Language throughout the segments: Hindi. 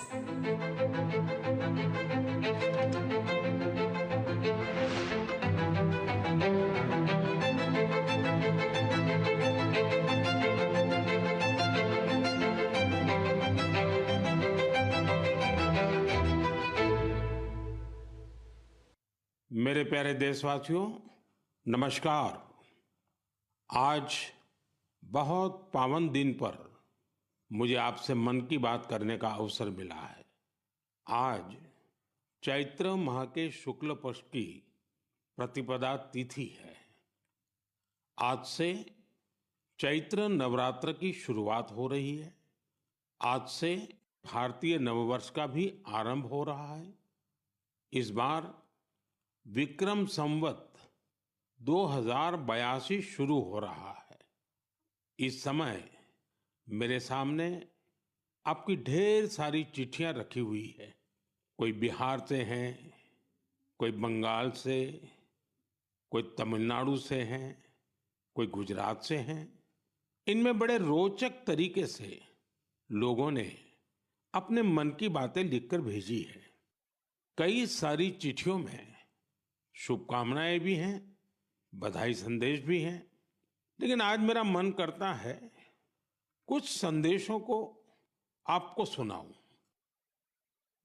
मेरे प्यारे देशवासियों, नमस्कार। आज बहुत पावन दिन पर मुझे आपसे मन की बात करने का अवसर मिला है। आज चैत्र माह के शुक्ल पक्ष की प्रतिपदा तिथि है। आज से चैत्र नवरात्र की शुरुआत हो रही है। आज से भारतीय नववर्ष का भी आरंभ हो रहा है। इस बार विक्रम संवत 2082 शुरू हो रहा है। इस समय मेरे सामने आपकी ढेर सारी चिट्ठियां रखी हुई है। कोई बिहार से हैं, कोई बंगाल से, कोई तमिलनाडु से हैं, कोई गुजरात से हैं। इनमें बड़े रोचक तरीके से लोगों ने अपने मन की बातें लिखकर भेजी है। कई सारी चिट्ठियों में शुभकामनाएं भी हैं, बधाई संदेश भी हैं। लेकिन आज मेरा मन करता है कुछ संदेशों को आपको सुनाऊं।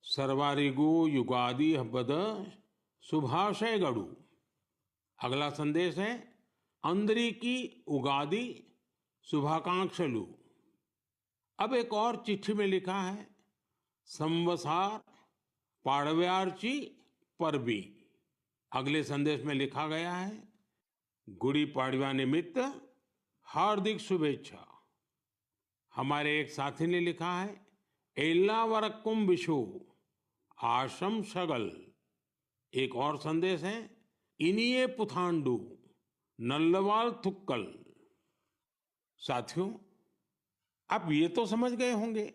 सर्वारिगु युगादि हब्बद शुभाशय गड़ू। अगला संदेश है अंदरी की उगादि शुभाकांक्षलु। अब एक और चिट्ठी में लिखा है संवसार पाड़व्यार्ची परबी। अगले संदेश में लिखा गया है गुड़ी पाड़वा निमित्त हार्दिक शुभेच्छा। हमारे एक साथी ने लिखा है एल्ला वरक्कुम विशु आशम शगल। एक और संदेश है इनिये पुथांडु नल्लवाल थुक्कल। साथियों, आप ये तो समझ गए होंगे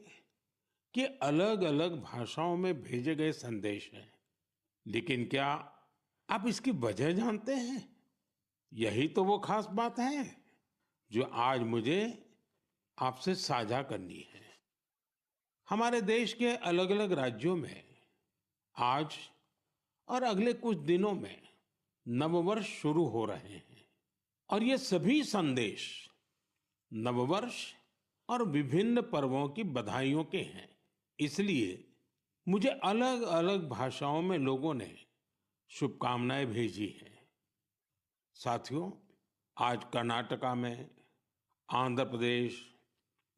कि अलग अलग भाषाओं में भेजे गए संदेश हैं, लेकिन क्या आप इसकी वजह जानते हैं? यही तो वो खास बात है जो आज मुझे आपसे साझा करनी है। हमारे देश के अलग अलग राज्यों में आज और अगले कुछ दिनों में नववर्ष शुरू हो रहे हैं और ये सभी संदेश नववर्ष और विभिन्न पर्वों की बधाइयों के हैं। इसलिए मुझे अलग अलग भाषाओं में लोगों ने शुभकामनाएं भेजी हैं। साथियों, आज कर्नाटका में, आंध्र प्रदेश,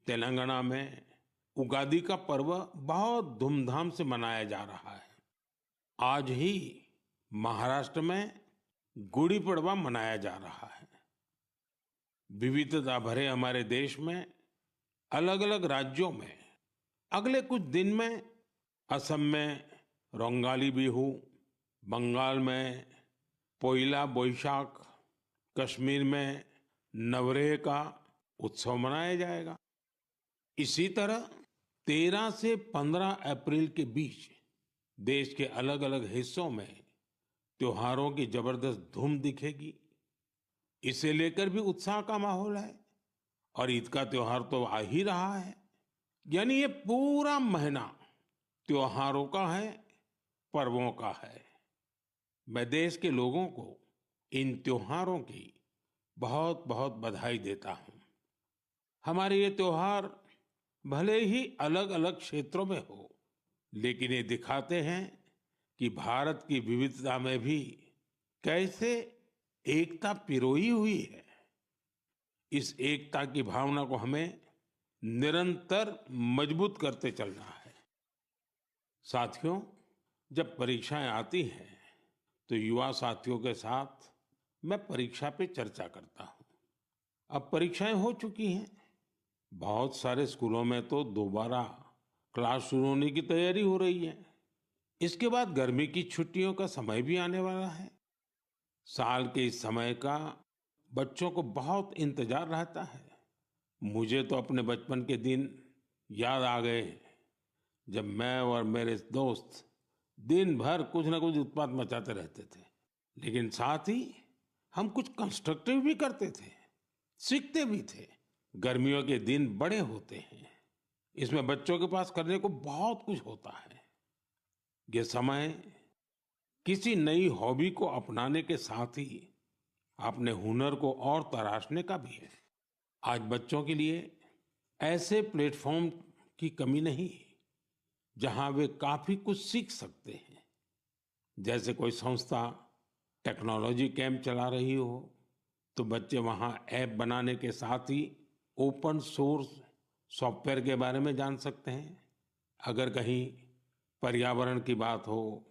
तेलंगाना में उगादी का पर्व बहुत धूमधाम से मनाया जा रहा है। आज ही महाराष्ट्र में गुड़ी पड़वा मनाया जा रहा है। विविधता भरे हमारे देश में अलग अलग राज्यों में अगले कुछ दिन में असम में रोंगाली बिहू, बंगाल में पोइला बोईशाख, कश्मीर में नवरेह का उत्सव मनाया जाएगा। इसी तरह 13 से 15 अप्रैल के बीच देश के अलग अलग हिस्सों में त्योहारों की जबरदस्त धूम दिखेगी। इसे लेकर भी उत्साह का माहौल है और ईद का त्योहार तो आ ही रहा है। यानी ये पूरा महीना त्योहारों का है, पर्वों का है। मैं देश के लोगों को इन त्योहारों की बहुत बहुत बधाई देता हूं। हमारे ये त्योहार भले ही अलग अलग क्षेत्रों में हो, लेकिन ये दिखाते हैं कि भारत की विविधता में भी कैसे एकता पिरोई हुई है। इस एकता की भावना को हमें निरंतर मजबूत करते चलना है। साथियों, जब परीक्षाएं आती हैं तो युवा साथियों के साथ मैं परीक्षा पे चर्चा करता हूं। अब परीक्षाएं हो चुकी हैं। बहुत सारे स्कूलों में तो दोबारा क्लास शुरू होने की तैयारी हो रही है। इसके बाद गर्मी की छुट्टियों का समय भी आने वाला है। साल के इस समय का बच्चों को बहुत इंतजार रहता है। मुझे तो अपने बचपन के दिन याद आ गए, जब मैं और मेरे दोस्त दिन भर कुछ ना कुछ उत्पात मचाते रहते थे, लेकिन साथ ही हम कुछ कंस्ट्रक्टिव भी करते थे, सीखते भी थे। गर्मियों के दिन बड़े होते हैं, इसमें बच्चों के पास करने को बहुत कुछ होता है। ये समय किसी नई हॉबी को अपनाने के साथ ही अपने हुनर को और तराशने का भी है। आज बच्चों के लिए ऐसे प्लेटफॉर्म की कमी नहीं, जहां वे काफी कुछ सीख सकते हैं। जैसे कोई संस्था टेक्नोलॉजी कैंप चला रही हो, तो बच्चे वहां ऐप बनाने के साथ ही ओपन सोर्स सॉफ्टवेयर के बारे में जान सकते हैं। अगर कहीं पर्यावरण की बात हो,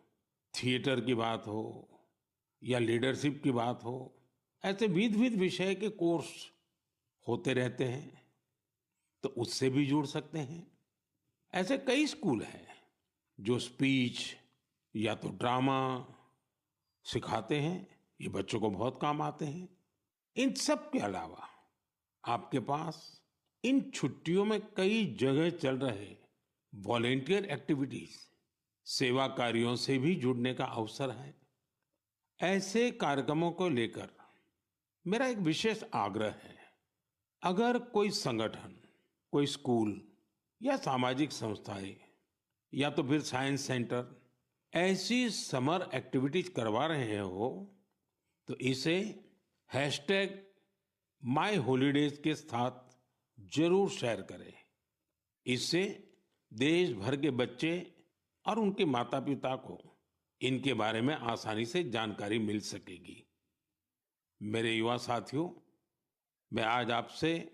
थिएटर की बात हो या लीडरशिप की बात हो, ऐसे विविध विविध विषय के कोर्स होते रहते हैं, तो उससे भी जुड़ सकते हैं। ऐसे कई स्कूल हैं जो स्पीच या तो ड्रामा सिखाते हैं। ये बच्चों को बहुत काम आते हैं। इन सब के अलावा आपके पास इन छुट्टियों में कई जगह चल रहे वॉलेंटियर एक्टिविटीज, सेवा कार्यों से भी जुड़ने का अवसर है। ऐसे कार्यक्रमों को लेकर मेरा एक विशेष आग्रह है। अगर कोई संगठन, कोई स्कूल या सामाजिक संस्थाएं या तो फिर साइंस सेंटर ऐसी समर एक्टिविटीज करवा रहे हो, तो इसे हैशटैग माई हॉलीडेज के साथ जरूर शेयर करें। इससे देश भर के बच्चे और उनके माता पिता को इनके बारे में आसानी से जानकारी मिल सकेगी। मेरे युवा साथियों, मैं आज आपसे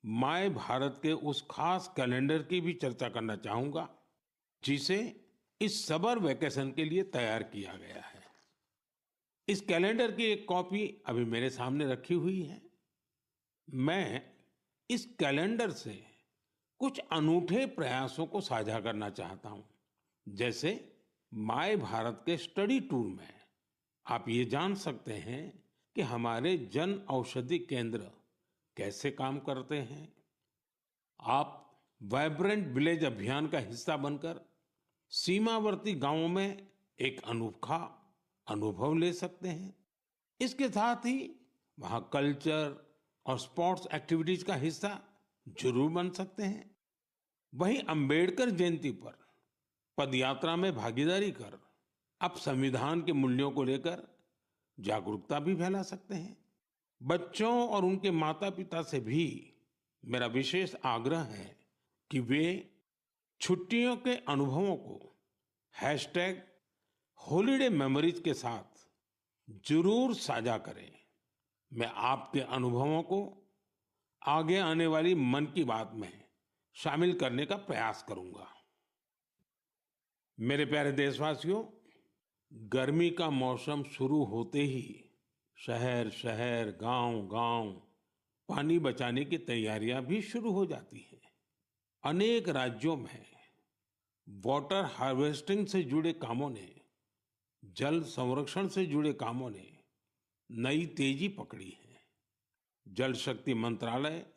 माय भारत के उस खास कैलेंडर की भी चर्चा करना चाहूंगा, जिसे इस समर वेकेशन के लिए तैयार किया गया है। इस कैलेंडर की एक कॉपी अभी मेरे सामने रखी हुई है। मैं इस कैलेंडर से कुछ अनूठे प्रयासों को साझा करना चाहता हूं। जैसे माय भारत के स्टडी टूर में आप ये जान सकते हैं कि हमारे जन औषधि केंद्र कैसे काम करते हैं। आप वाइब्रेंट विलेज अभियान का हिस्सा बनकर सीमावर्ती गांवों में एक अनोखा अनुभव ले सकते हैं। इसके साथ ही वहां कल्चर और स्पोर्ट्स एक्टिविटीज का हिस्सा जरूर बन सकते हैं। वहीं अंबेडकर जयंती पर पदयात्रा में भागीदारी कर आप संविधान के मूल्यों को लेकर जागरूकता भी फैला सकते हैं। बच्चों और उनके माता पिता से भी मेरा विशेष आग्रह है कि वे छुट्टियों के अनुभवों को हैशटैग हॉलीडे मेमोरीज के साथ जरूर साझा करें। मैं आपके अनुभवों को आगे आने वाली मन की बात में शामिल करने का प्रयास करूंगा। मेरे प्यारे देशवासियों, गर्मी का मौसम शुरू होते ही शहर शहर, गांव गांव पानी बचाने की तैयारियां भी शुरू हो जाती हैं। अनेक राज्यों में वाटर हार्वेस्टिंग से जुड़े कामों ने, जल संरक्षण से जुड़े कामों ने नई तेजी पकड़ी है। जल शक्ति मंत्रालय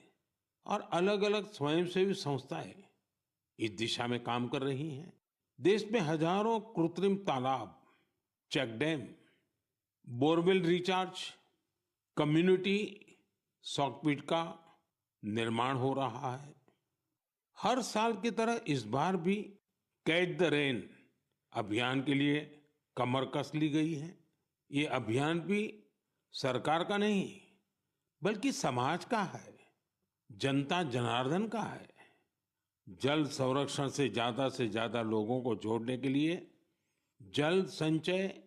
और अलग-अलग स्वयंसेवी संस्थाएं इस दिशा में काम कर रही हैं। देश में हजारों कृत्रिम तालाब, check dam, borewell recharge, community soak pit का निर्माण हो रहा है। हर साल की तरह इस बार भी कैच द रेन अभियान के लिए कमर कस ली गई है। ये अभियान भी सरकार का नहीं, बल्कि समाज का है, जनता जनार्दन का है। जल संरक्षण से ज्यादा लोगों को जोड़ने के लिए जल संचय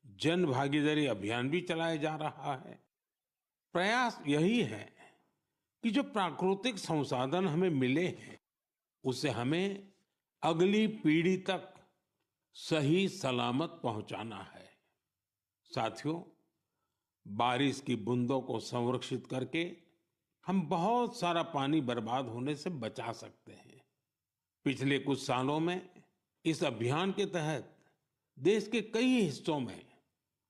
जन भागीदारी अभियान भी चलाया जा रहा है। प्रयास यही है कि जो प्राकृतिक संसाधन हमें मिले हैं, उसे हमें अगली पीढ़ी तक सही सलामत पहुंचाना है। साथियों, बारिश की बूंदों को संरक्षित करके हम बहुत सारा पानी बर्बाद होने से बचा सकते हैं। पिछले कुछ सालों में इस अभियान के तहत देश के कई हिस्सों में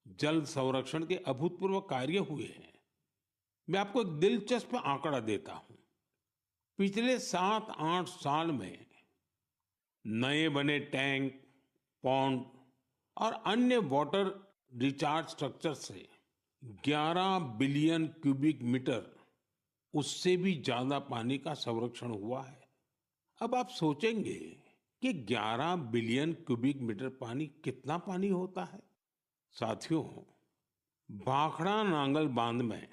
जल संरक्षण के अभूतपूर्व कार्य हुए हैं। मैं आपको एक दिलचस्प आंकड़ा देता हूं। पिछले 7-8 साल में नए बने टैंक, पॉन्ड और अन्य वाटर रिचार्ज स्ट्रक्चर से 11 बिलियन क्यूबिक मीटर, उससे भी ज्यादा पानी का संरक्षण हुआ है। अब आप सोचेंगे कि 11 बिलियन क्यूबिक मीटर पानी कितना पानी होता है। साथियों, भाखड़ा नांगल बांध में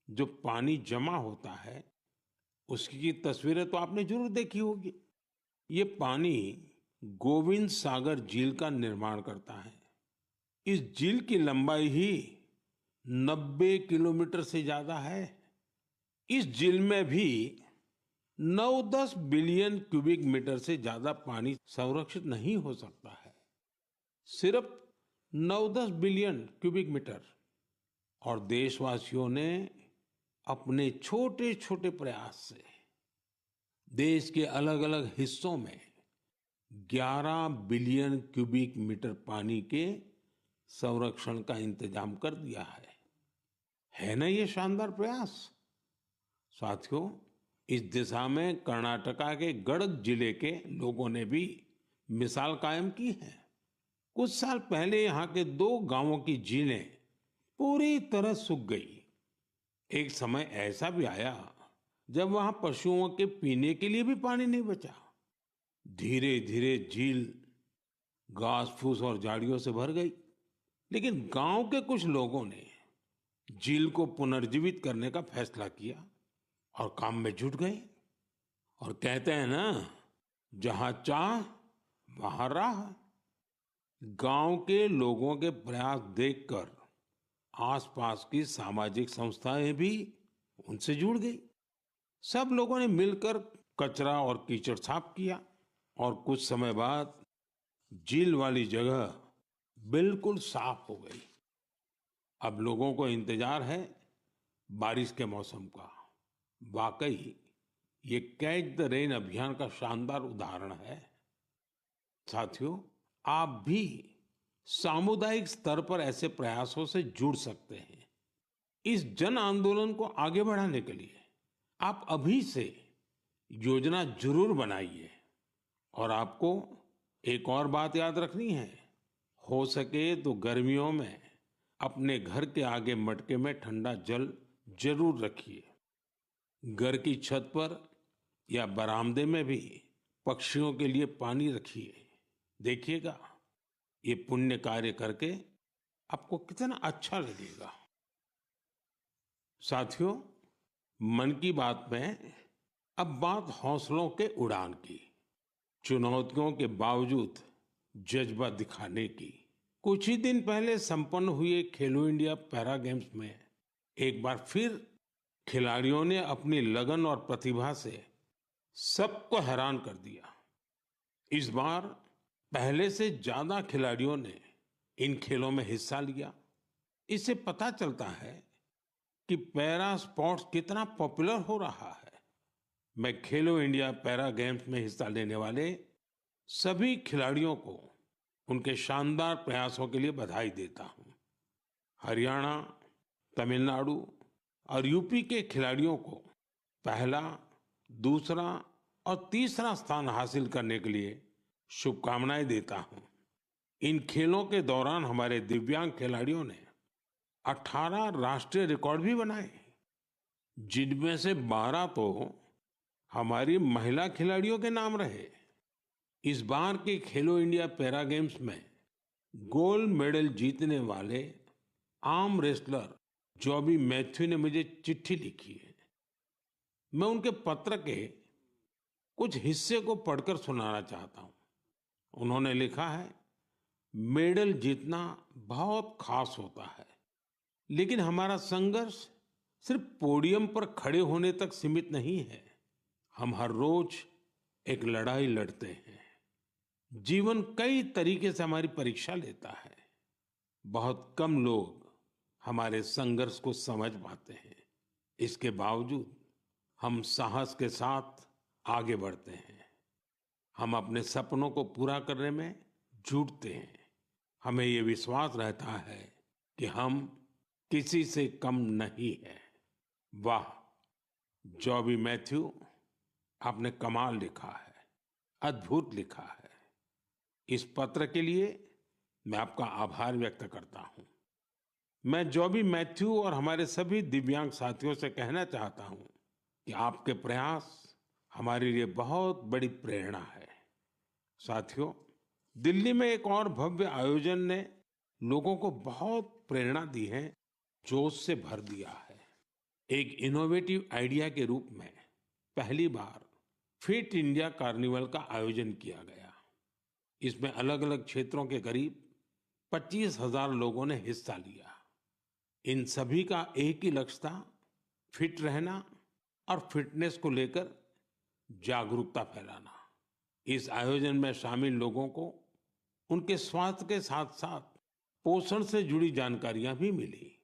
जो पानी जमा होता है उसकी तस्वीरें तो आपने जरूर देखी होगी। ये पानी गोविंद सागर झील का निर्माण करता है। इस झील की लंबाई ही 90 किलोमीटर से ज्यादा है। इस झील में भी 9-10 बिलियन क्यूबिक मीटर से ज्यादा पानी संरक्षित नहीं हो सकता है। सिर्फ 9-10 बिलियन क्यूबिक मीटर। और देशवासियों ने अपने छोटे छोटे प्रयास से देश के अलग अलग हिस्सों में 11 बिलियन क्यूबिक मीटर पानी के संरक्षण का इंतजाम कर दिया है ना ये शानदार प्रयास। साथियों, इस दिशा में कर्नाटका के गडक जिले के लोगों ने भी मिसाल कायम की है। कुछ साल पहले यहाँ के 2 गांवों की झीलें पूरी तरह सूख गई। एक समय ऐसा भी आया जब वहां पशुओं के पीने के लिए भी पानी नहीं बचा। धीरे धीरे झील घास फूस और झाड़ियों से भर गई। लेकिन गांव के कुछ लोगों ने झील को पुनर्जीवित करने का फैसला किया और काम में जुट गए। और कहते हैं ना, जहां चाह वहां राह। गांव के लोगों के प्रयास देखकर आसपास की सामाजिक संस्थाएं भी उनसे जुड़ गई। सब लोगों ने मिलकर कचरा और कीचड़ साफ किया और कुछ समय बाद झील वाली जगह बिल्कुल साफ हो गई। अब लोगों को इंतजार है बारिश के मौसम का। वाकई ये कैच द रेन अभियान का शानदार उदाहरण है। साथियों, आप भी सामुदायिक स्तर पर ऐसे प्रयासों से जुड़ सकते हैं। इस जन आंदोलन को आगे बढ़ाने के लिए आप अभी से योजना जरूर बनाइए। और आपको एक और बात याद रखनी है, हो सके तो गर्मियों में अपने घर के आगे मटके में ठंडा जल जरूर रखिए। घर की छत पर या बरामदे में भी पक्षियों के लिए पानी रखिए। देखिएगा, ये पुण्य कार्य करके आपको कितना अच्छा लगेगा। साथियों, मन की बात में अब बात हौसलों के उड़ान की, चुनौतियों के बावजूद जज्बा दिखाने की। कुछ ही दिन पहले संपन्न हुए खेलो इंडिया पैरा गेम्स में एक बार फिर खिलाड़ियों ने अपनी लगन और प्रतिभा से सबको हैरान कर दिया। इस बार पहले से ज्यादा खिलाड़ियों ने इन खेलों में हिस्सा लिया। इससे पता चलता है कि पैरा स्पोर्ट्स कितना पॉपुलर हो रहा है। मैं खेलो इंडिया पैरा गेम्स में हिस्सा लेने वाले सभी खिलाड़ियों को उनके शानदार प्रयासों के लिए बधाई देता हूं। हरियाणा, तमिलनाडु और यूपी के खिलाड़ियों को पहला, दूसरा और तीसरा स्थान हासिल करने के लिए शुभकामनाएं देता हूं। इन खेलों के दौरान हमारे दिव्यांग खिलाड़ियों ने 18 राष्ट्रीय रिकॉर्ड भी बनाए, जिनमें से 12 तो हमारी महिला खिलाड़ियों के नाम रहे। इस बार के खेलो इंडिया पैरा गेम्स में गोल्ड मेडल जीतने वाले आर्म रेसलर जॉबी मैथ्यू ने मुझे चिट्ठी लिखी है। मैं उनके पत्र के कुछ हिस्से को पढ़कर सुनाना चाहता हूं। उन्होंने लिखा है, मेडल जीतना बहुत खास होता है, लेकिन हमारा संघर्ष सिर्फ पोडियम पर खड़े होने तक सीमित नहीं है। हम हर रोज एक लड़ाई लड़ते हैं। जीवन कई तरीके से हमारी परीक्षा लेता है। बहुत कम लोग हमारे संघर्ष को समझ पाते हैं। इसके बावजूद हम साहस के साथ आगे बढ़ते हैं। हम अपने सपनों को पूरा करने में जुटते हैं। हमें ये विश्वास रहता है कि हम किसी से कम नहीं है। वाह जॉबी मैथ्यू, आपने कमाल लिखा है, अद्भुत लिखा है। इस पत्र के लिए मैं आपका आभार व्यक्त करता हूं। मैं जॉबी मैथ्यू और हमारे सभी दिव्यांग साथियों से कहना चाहता हूं कि आपके प्रयास हमारे लिए बहुत बड़ी प्रेरणा है। साथियों, दिल्ली में एक और भव्य आयोजन ने लोगों को बहुत प्रेरणा दी है, जोश से भर दिया है। एक इनोवेटिव आइडिया के रूप में पहली बार फिट इंडिया कार्निवल का आयोजन किया गया। इसमें अलग-अलग क्षेत्रों के करीब 25,000 लोगों ने हिस्सा लिया। इन सभी का एक ही लक्ष्य था, फिट रहना और फिटनेस को लेकर जागरूकता फैलाना। इस आयोजन में शामिल लोगों को उनके स्वास्थ्य के साथ-साथ पोषण से जुड़ी जानकारियां भी मिली।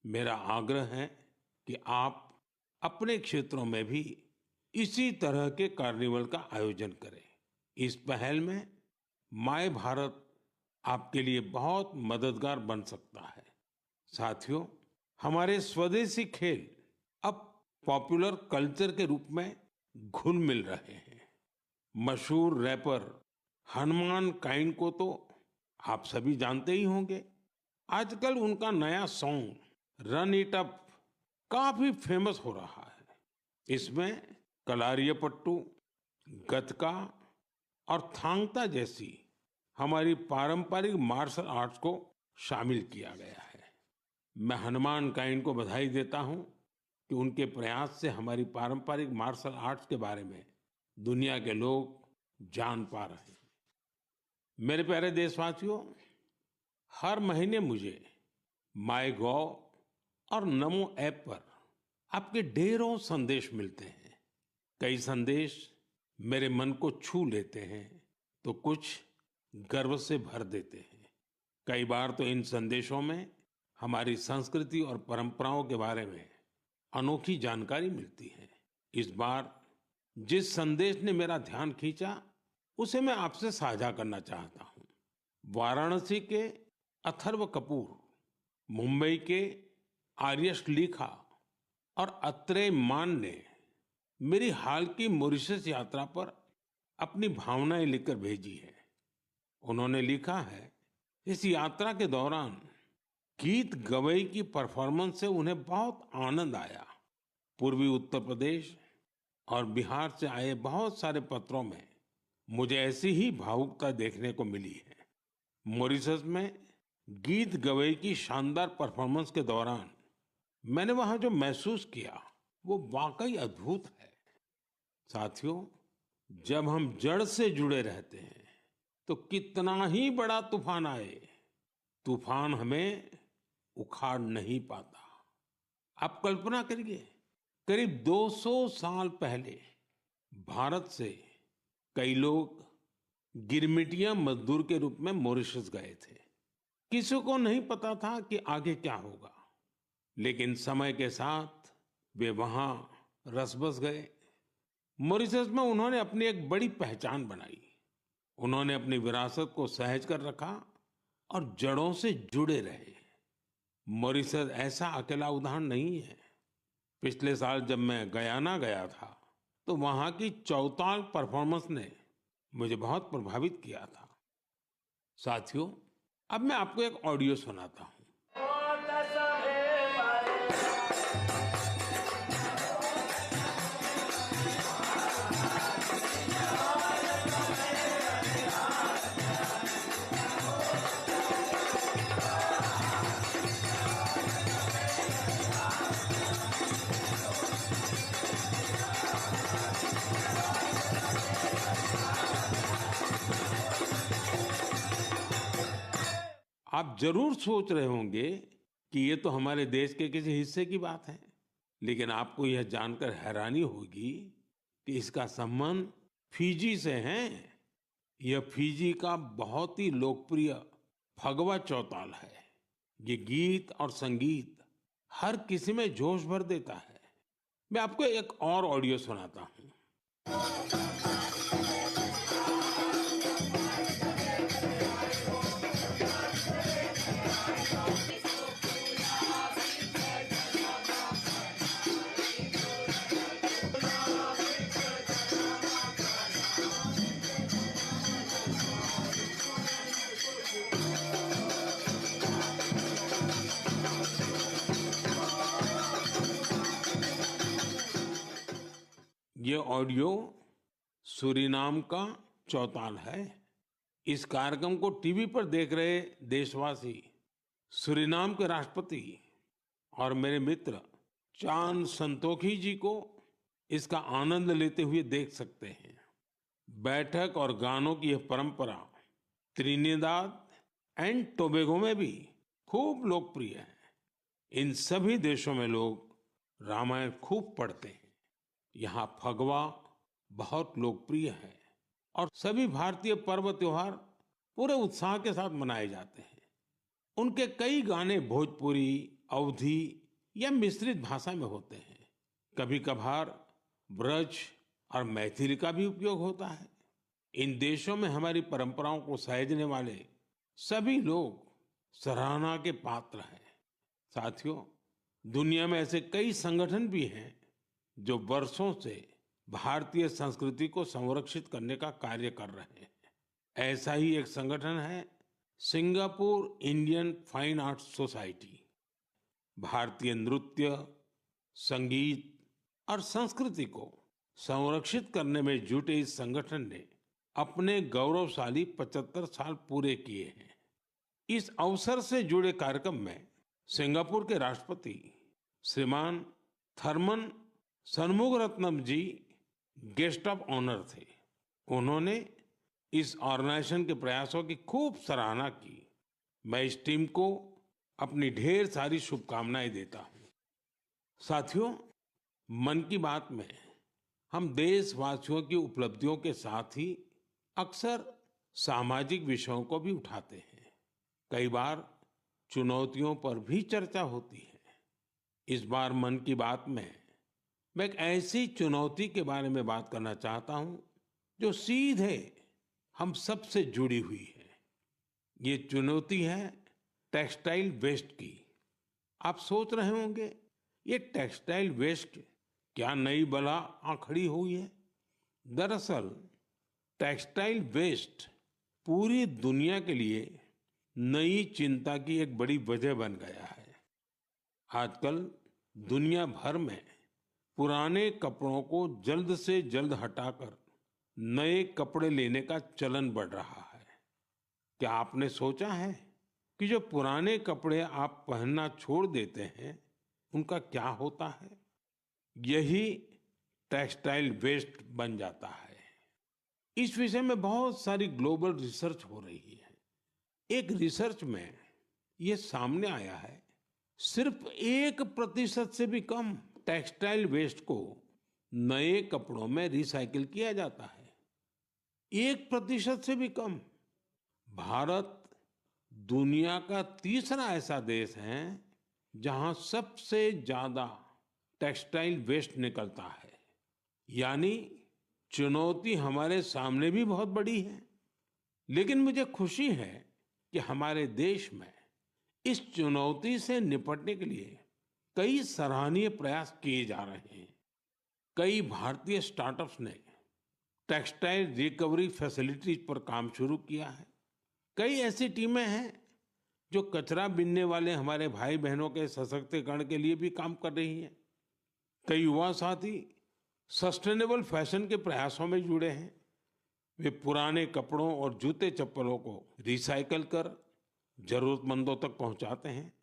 मेरा आग्रह है कि आप अपने क्षेत्रों में भी इसी तरह के कार्निवल का आयोजन करें। इस पहल में माय भारत आपके लिए बहुत मददगार बन सकता है। साथियों, हमारे स्वदेशी खेल अब पॉपुलर कल्चर के रूप में घुल मिल रहे हैं। मशहूर रैपर हनुमान काइंड को तो आप सभी जानते ही होंगे। आजकल उनका नया सॉन्ग रन इट अप काफी फेमस हो रहा है। इसमें कलारियापट्टू, गतका और थांगता जैसी हमारी पारंपरिक मार्शल आर्ट्स को शामिल किया गया है। मैं हनुमान काइंड को बधाई देता हूं कि उनके प्रयास से हमारी पारंपरिक मार्शल आर्ट्स के बारे में दुनिया के लोग जान पा रहे हैं। मेरे प्यारे देशवासियों, हर महीने मुझे माय गॉव और नमो ऐप पर आपके ढेरों संदेश मिलते हैं। कई संदेश मेरे मन को छू लेते हैं तो कुछ गर्व से भर देते हैं। कई बार तो इन संदेशों में हमारी संस्कृति और परंपराओं के बारे में अनोखी जानकारी मिलती है। इस बार जिस संदेश ने मेरा ध्यान खींचा उसे मैं आपसे साझा करना चाहता हूँ। वाराणसी के अथर्व कपूर, मुंबई के आर्यश लिखा और अत्रेय मान ने मेरी हाल की मॉरिशस यात्रा पर अपनी भावनाएं लिखकर भेजी है। उन्होंने लिखा है, इस यात्रा के दौरान गीत गवई की परफॉर्मेंस से उन्हें बहुत आनंद आया। पूर्वी उत्तर प्रदेश और बिहार से आए बहुत सारे पत्रों में मुझे ऐसी ही भावुकता देखने को मिली है। मॉरिशस में गीत गवई की शानदार परफॉर्मेंस के दौरान मैंने वहां जो महसूस किया वो वाकई अद्भुत है। साथियों, जब हम जड़ से जुड़े रहते हैं तो कितना ही बड़ा तूफान आए, तूफान हमें उखाड़ नहीं पाता। आप कल्पना करिए, करीब 200 साल पहले भारत से कई लोग गिरमिटिया मजदूर के रूप में मॉरिशस गए थे। किसी को नहीं पता था कि आगे क्या होगा, लेकिन समय के साथ वे वहां रस बस गए। मॉरिशस में उन्होंने अपनी एक बड़ी पहचान बनाई। उन्होंने अपनी विरासत को सहेज कर रखा और जड़ों से जुड़े रहे। मॉरिशस ऐसा अकेला उदाहरण नहीं है। पिछले साल जब मैं गयाना गया था तो वहां की चौताल परफॉर्मेंस ने मुझे बहुत प्रभावित किया था। साथियों, अब मैं आपको एक ऑडियो सुनाता हूं। आप जरूर सोच रहे होंगे कि ये तो हमारे देश के किसी हिस्से की बात है, लेकिन आपको यह जानकर हैरानी होगी कि इसका संबंध फिजी से है। यह फिजी का बहुत ही लोकप्रिय फगवा चौताल है। ये गीत और संगीत हर किसी में जोश भर देता है। मैं आपको एक और ऑडियो सुनाता हूँ। ये ऑडियो सूरीनाम का चौताल है। इस कार्यक्रम को टीवी पर देख रहे देशवासी सूरीनाम के राष्ट्रपति और मेरे मित्र चान संतोखी जी को इसका आनंद लेते हुए देख सकते हैं। बैठक और गानों की यह परंपरा त्रिनिदाद एंड टोबैगो में भी खूब लोकप्रिय है। इन सभी देशों में लोग रामायण खूब पढ़ते हैं। यहाँ फगवा बहुत लोकप्रिय है और सभी भारतीय पर्व त्योहार पूरे उत्साह के साथ मनाए जाते हैं। उनके कई गाने भोजपुरी, अवधी या मिश्रित भाषा में होते हैं। कभी कभार ब्रज और मैथिली का भी उपयोग होता है। इन देशों में हमारी परंपराओं को सहेजने वाले सभी लोग सराहना के पात्र हैं। साथियों, दुनिया में ऐसे कई संगठन भी हैं जो वर्षों से भारतीय संस्कृति को संरक्षित करने का कार्य कर रहे हैं। ऐसा ही एक संगठन है Singapore Indian fine arts society. भारतीय नृत्य, संगीत और संस्कृति को संरक्षित करने में जुटे इस संगठन ने अपने गौरवशाली 75 साल पूरे किए हैं। इस अवसर से जुड़े कार्यक्रम में सिंगापुर के राष्ट्रपति श्रीमान थरमन शनमुगारत्नम जी गेस्ट ऑफ ऑनर थे। उन्होंने इस ऑर्गेनाइजेशन के प्रयासों की खूब सराहना की। मैं इस टीम को अपनी ढेर सारी शुभकामनाएं देता हूं। साथियों, मन की बात में हम देशवासियों की उपलब्धियों के साथ ही अक्सर सामाजिक विषयों को भी उठाते हैं। कई बार चुनौतियों पर भी चर्चा होती है। इस बार मन की बात में मैं एक ऐसी चुनौती के बारे में बात करना चाहता हूं जो सीधे हम सब से जुड़ी हुई है। ये चुनौती है टेक्सटाइल वेस्ट की। आप सोच रहे होंगे, ये टेक्सटाइल वेस्ट क्या नई बला आ खड़ी हुई है? दरअसल टेक्सटाइल वेस्ट पूरी दुनिया के लिए नई चिंता की एक बड़ी वजह बन गया है। आजकल दुनिया भर में पुराने कपड़ों को जल्द से जल्द हटाकर नए कपड़े लेने का चलन बढ़ रहा है। क्या आपने सोचा है कि जो पुराने कपड़े आप पहनना छोड़ देते हैं, उनका क्या होता है? यही टेक्सटाइल वेस्ट बन जाता है। इस विषय में बहुत सारी ग्लोबल रिसर्च हो रही है। एक रिसर्च में ये सामने आया है, सिर्फ 1% से भी कम टेक्सटाइल वेस्ट को नए कपड़ों में रिसाइकिल किया जाता है। 1% से भी कम। भारत दुनिया का तीसरा ऐसा देश है जहां सबसे ज्यादा टेक्सटाइल वेस्ट निकलता है। यानी चुनौती हमारे सामने भी बहुत बड़ी है। लेकिन मुझे खुशी है कि हमारे देश में इस चुनौती से निपटने के लिए कई सराहनीय प्रयास किए जा रहे हैं। कई भारतीय स्टार्टअप्स ने टेक्सटाइल रिकवरी फैसिलिटीज पर काम शुरू किया है। कई ऐसी टीमें हैं जो कचरा बीनने वाले हमारे भाई बहनों के सशक्तिकरण के लिए भी काम कर रही हैं। कई युवा साथी सस्टेनेबल फैशन के प्रयासों में जुड़े हैं। वे पुराने कपड़ों और जूते चप्पलों को रिसाइकल कर जरूरतमंदों तक पहुंचाते हैं।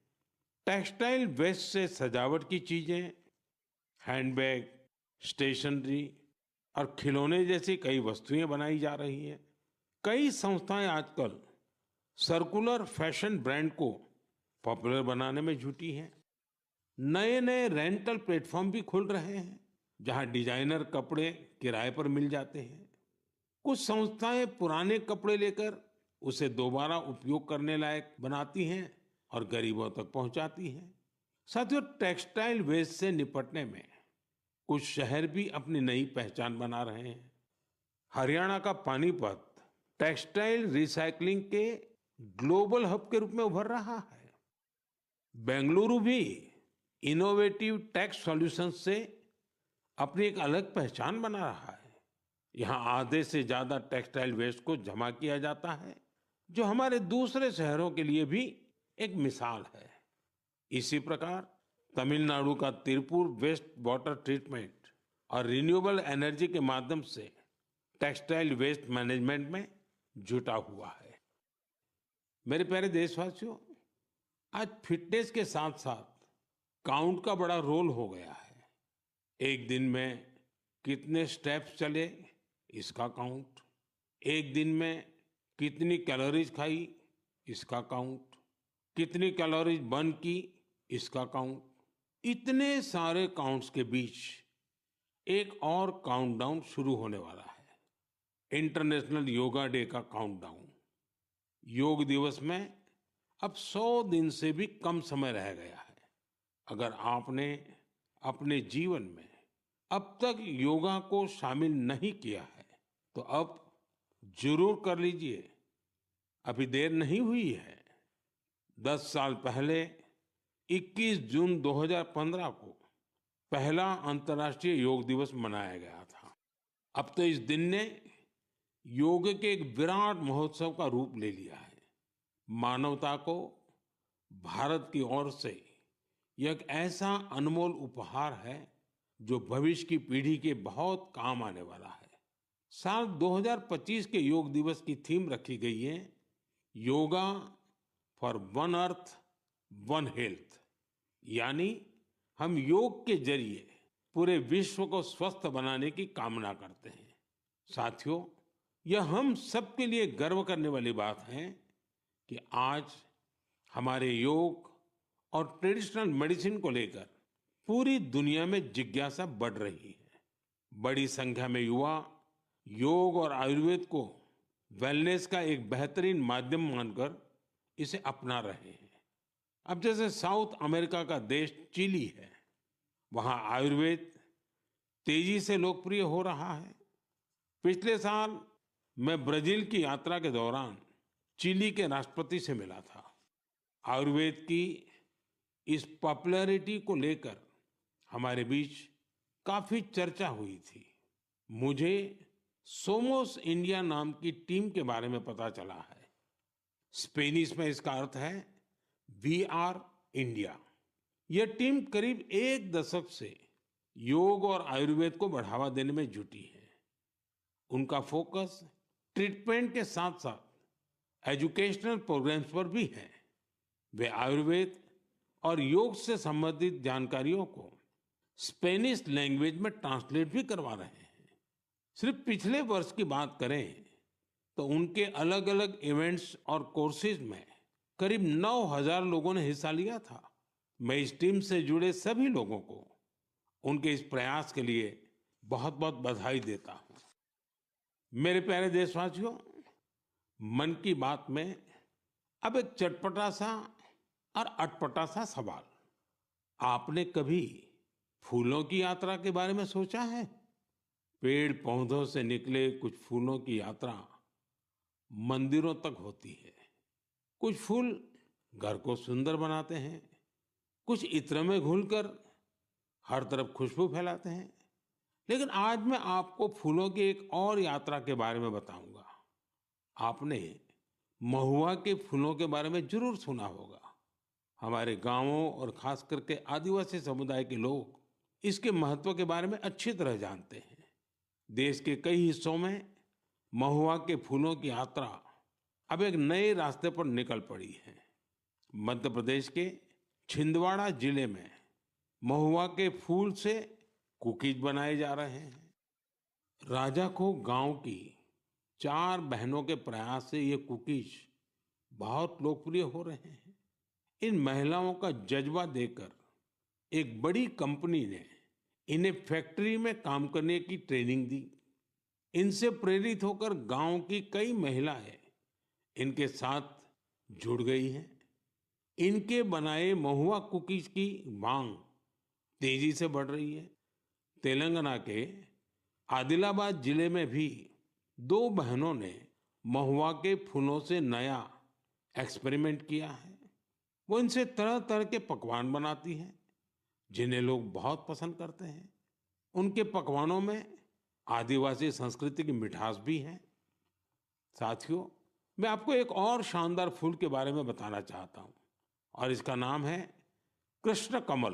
टेक्सटाइल वेस्ट से सजावट की चीजें, हैंडबैग, स्टेशनरी और खिलौने जैसी कई वस्तुएं बनाई जा रही हैं। कई संस्थाएं आजकल सर्कुलर फैशन ब्रांड को पॉपुलर बनाने में जुटी हैं। नए नए रेंटल प्लेटफॉर्म भी खुल रहे हैं जहां डिजाइनर कपड़े किराए पर मिल जाते हैं। कुछ संस्थाएं पुराने कपड़े लेकर उसे दोबारा उपयोग करने लायक बनाती हैं और गरीबों तक पहुंचाती हैं। साथियों, टेक्सटाइल वेस्ट से निपटने में कुछ शहर भी अपनी नई पहचान बना रहे हैं। हरियाणा का पानीपत टेक्सटाइल रिसाइकलिंग के ग्लोबल हब के रूप में उभर रहा है। बेंगलुरु भी इनोवेटिव टेक्स सॉल्यूशंस से अपनी एक अलग पहचान बना रहा है। यहाँ आधे से ज्यादा टेक्सटाइल वेस्ट को जमा किया जाता है, जो हमारे दूसरे शहरों के लिए भी एक मिसाल है। इसी प्रकार तमिलनाडु का तिरुपुर वेस्ट वाटर ट्रीटमेंट और रिन्यूएबल एनर्जी के माध्यम से टेक्सटाइल वेस्ट मैनेजमेंट में जुटा हुआ है। मेरे प्यारे देशवासियों, आज फिटनेस के साथ साथ काउंट का बड़ा रोल हो गया है। एक दिन में कितने स्टेप्स चले, इसका काउंट। एक दिन में कितनी कैलोरीज खाई, इसका काउंट। कितनी कैलोरीज बर्न की, इसका काउंट। इतने सारे काउंट्स के बीच एक और काउंटडाउन शुरू होने वाला है, इंटरनेशनल योगा डे का काउंटडाउन। योग दिवस में अब 100 दिन से भी कम समय रह गया है। अगर आपने अपने जीवन में अब तक योगा को शामिल नहीं किया है तो अब जरूर कर लीजिए, अभी देर नहीं हुई है। 10 साल पहले 21 जून 2015 को पहला अंतर्राष्ट्रीय योग दिवस मनाया गया था। अब तो इस दिन ने योग के एक विराट महोत्सव का रूप ले लिया है। मानवता को भारत की ओर से यह एक ऐसा अनमोल उपहार है जो भविष्य की पीढ़ी के बहुत काम आने वाला है। साल 2025 के योग दिवस की थीम रखी गई है, yoga for one earth one health, यानी हम योग के जरिए पूरे विश्व को स्वस्थ बनाने की कामना करते हैं। साथियों, यह हम सबके लिए गर्व करने वाली बात है कि आज हमारे योग और ट्रेडिशनल मेडिसिन को लेकर पूरी दुनिया में जिज्ञासा बढ़ रही है। बड़ी संख्या में युवा योग और आयुर्वेद को वेलनेस का एक बेहतरीन माध्यम मानकर इसे अपना रहे हैं। अब जैसे साउथ अमेरिका का देश चिली है, वहां आयुर्वेद तेजी से लोकप्रिय हो रहा है। पिछले साल मैं ब्राजील की यात्रा के दौरान चिली के राष्ट्रपति से मिला था। आयुर्वेद की इस पॉपुलैरिटी को लेकर हमारे बीच काफी चर्चा हुई थी। मुझे सोमोस इंडिया नाम की टीम के बारे में पता चला है। स्पेनिश में इसका अर्थ है वी आर इंडिया। यह टीम करीब 1 दशक से योग और आयुर्वेद को बढ़ावा देने में जुटी है। उनका फोकस ट्रीटमेंट के साथ साथ एजुकेशनल प्रोग्राम्स पर भी है। वे आयुर्वेद और योग से संबंधित जानकारियों को स्पेनिश लैंग्वेज में ट्रांसलेट भी करवा रहे हैं। सिर्फ पिछले वर्ष की बात करें तो उनके अलग अलग इवेंट्स और कोर्सेज में करीब 9,000 लोगों ने हिस्सा लिया था। मैं इस टीम से जुड़े सभी लोगों को उनके इस प्रयास के लिए बहुत बहुत बधाई देता हूं। मेरे प्यारे देशवासियों, मन की बात में अब एक चटपटा सा और अटपटा सा सवाल। आपने कभी फूलों की यात्रा के बारे में सोचा है? पेड़ पौधों से निकले कुछ फूलों की यात्रा मंदिरों तक होती है। कुछ फूल घर को सुंदर बनाते हैं, कुछ इत्र में घुलकर हर तरफ खुशबू फैलाते हैं। लेकिन आज मैं आपको फूलों की एक और यात्रा के बारे में बताऊंगा। आपने महुआ के फूलों के बारे में जरूर सुना होगा। हमारे गांवों और खास करके आदिवासी समुदाय के लोग इसके महत्व के बारे में अच्छी तरह जानते हैं। देश के कई हिस्सों में महुआ के फूलों की यात्रा अब एक नए रास्ते पर निकल पड़ी है। मध्य प्रदेश के छिंदवाड़ा जिले में महुआ के फूल से कुकीज बनाए जा रहे हैं। राजाखो गांव की 4 बहनों के प्रयास से ये कुकीज बहुत लोकप्रिय हो रहे हैं। इन महिलाओं का जज्बा देखकर एक बड़ी कंपनी ने इन्हें फैक्ट्री में काम करने की ट्रेनिंग दी। इनसे प्रेरित होकर गांव की कई महिलाएं इनके साथ जुड़ गई हैं। इनके बनाए महुआ कुकीज की मांग तेजी से बढ़ रही है। तेलंगाना के आदिलाबाद जिले में भी 2 बहनों ने महुआ के फूलों से नया एक्सपेरिमेंट किया है। वो इनसे तरह तरह के पकवान बनाती हैं जिन्हें लोग बहुत पसंद करते हैं। उनके पकवानों में आदिवासी संस्कृति की मिठास भी है। साथियों, मैं आपको एक और शानदार फूल के बारे में बताना चाहता हूं और इसका नाम है कृष्ण कमल।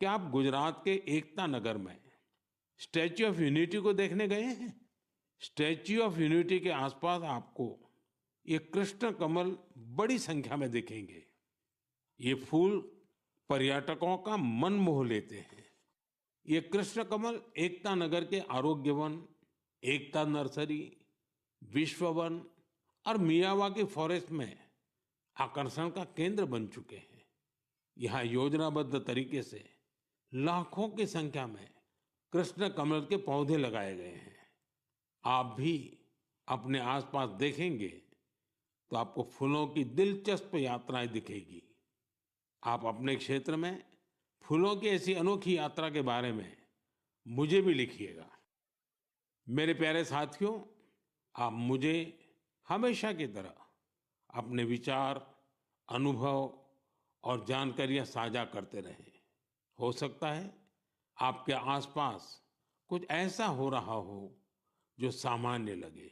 क्या आप गुजरात के एकता नगर में स्टैच्यू ऑफ यूनिटी को देखने गए हैं? स्टैच्यू ऑफ यूनिटी के आसपास आपको ये कृष्ण कमल बड़ी संख्या में दिखेंगे। ये फूल पर्यटकों का मन मोह लेते हैं। ये कृष्ण कमल एकता नगर के आरोग्य वन, एकता नर्सरी, विश्व वन और मियावाकी फॉरेस्ट में आकर्षण का केंद्र बन चुके हैं। यहाँ योजनाबद्ध तरीके से लाखों की संख्या में कृष्ण कमल के पौधे लगाए गए हैं। आप भी अपने आसपास देखेंगे तो आपको फूलों की दिलचस्प यात्राएं दिखेगी। आप अपने क्षेत्र में फूलों की ऐसी अनोखी यात्रा के बारे में मुझे भी लिखिएगा। मेरे प्यारे साथियों, आप मुझे हमेशा की तरह अपने विचार, अनुभव और जानकारियां साझा करते रहें। हो सकता है आपके आसपास कुछ ऐसा हो रहा हो जो सामान्य लगे,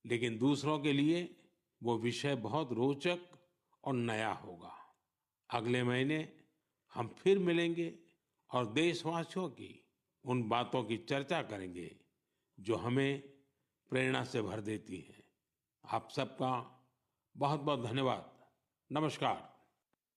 लेकिन दूसरों के लिए वो विषय बहुत रोचक और नया होगा। अगले महीने हम फिर मिलेंगे और देशवासियों की उन बातों की चर्चा करेंगे जो हमें प्रेरणा से भर देती हैं। आप सबका बहुत बहुत धन्यवाद। नमस्कार।